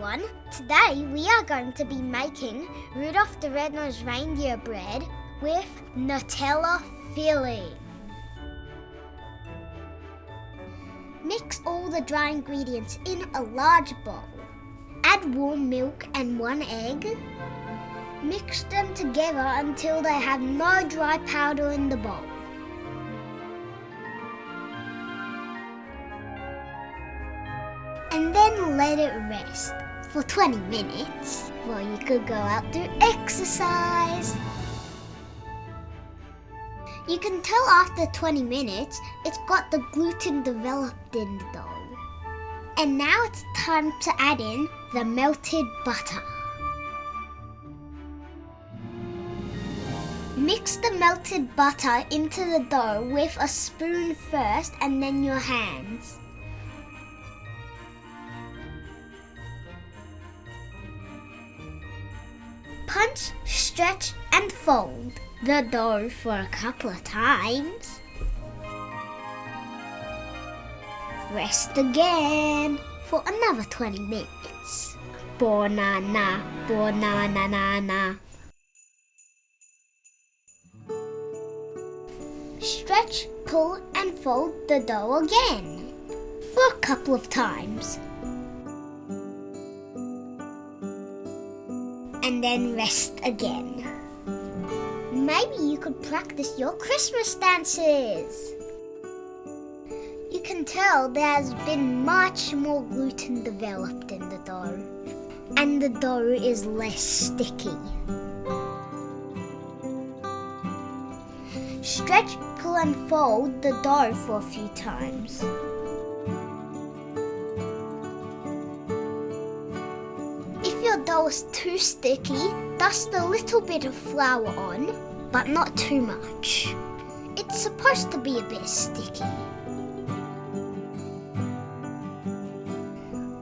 everyone! Today we are going to be making Rudolph the Red-Nosed Reindeer bread with Nutella filling. Mix all the dry ingredients in a large bowl. Add warm milk and 1 egg. Mix them together until they have no dry powder in the bowl. And then let it rest for 20 minutes while you could go out do exercise. You can tell after 20 minutes it's got the gluten developed in the dough. And now it's time to add in the melted butter. Mix the melted butter into the dough with a spoon first and then your hands. Punch, stretch and fold the dough for a couple of times. Rest again for another 20 minutes. Banana, banana. Stretch, pull and fold the dough again for a couple of times. And then rest again. Maybe you could practice your Christmas dances. You can tell there's been much more gluten developed in the dough, and the dough is less sticky. Stretch, pull and fold the dough for a few times. If your dough is too sticky, dust a little bit of flour on, but not too much. It's supposed to be a bit sticky.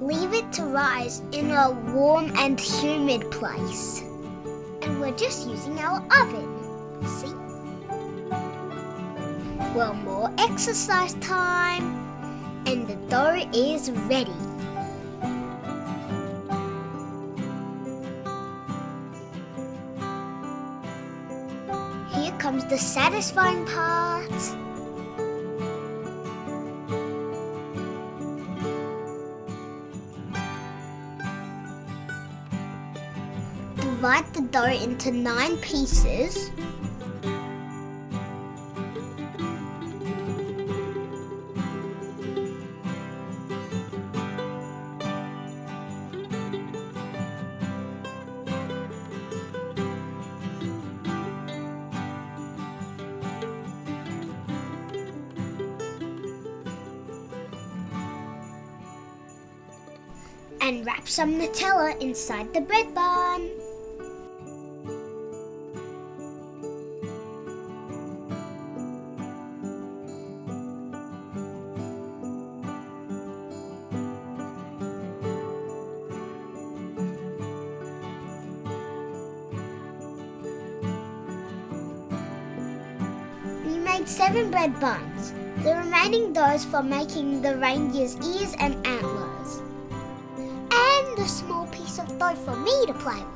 Leave it to rise in a warm and humid place. And we're just using our oven, see? Well, more exercise time, and the dough is ready. Here comes the satisfying part. Divide the dough into 9 pieces. And wrap some Nutella inside the bread bun. We made 7 bread buns. The remaining doughs for making the reindeer's ears and antlers. And a small piece of dough for me to play with.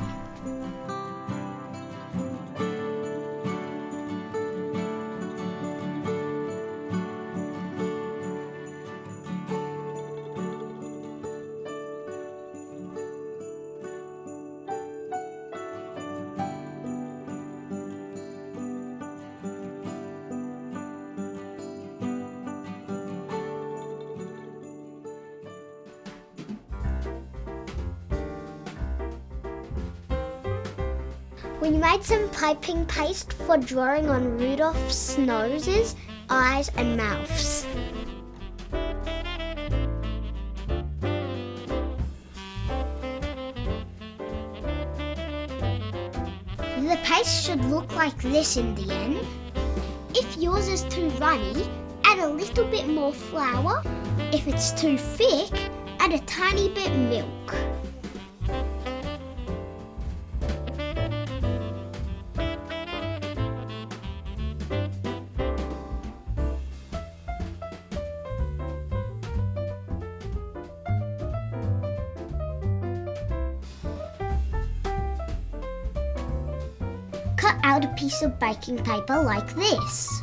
We made some piping paste for drawing on Rudolph's noses, eyes and mouths. The paste should look like this in the end. If yours is too runny, add a little bit more flour. If it's too thick, add a tiny bit milk. cut out a piece of baking paper like this.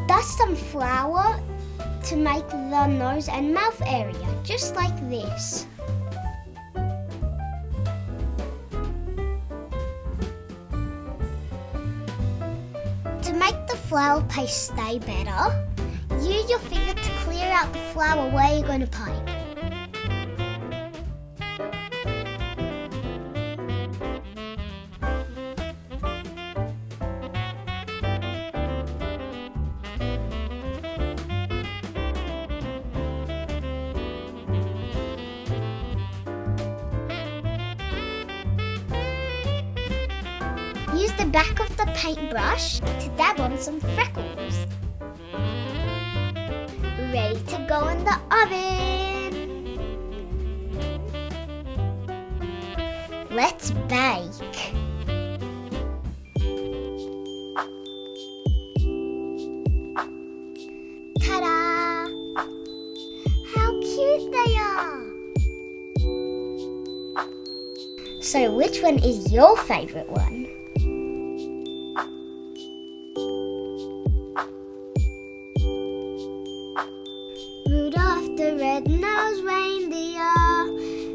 Dust some flour to make the nose and mouth area, just like this. To make the flour paste stay better, use your finger to clear out the flour where you're going to paint. Use the back of the paintbrush to dab on some freckles. Ready to go in the oven. Let's bake. Ta-da! How cute they are! So which one is your favourite one? Rudolph the red-nosed reindeer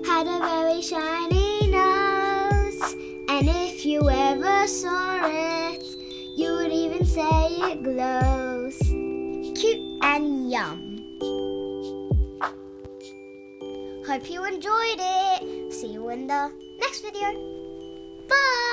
had a very shiny nose, and if you ever saw it, you would even say it glows. Cute and yum. Hope you enjoyed it. See you in the next video. Bye!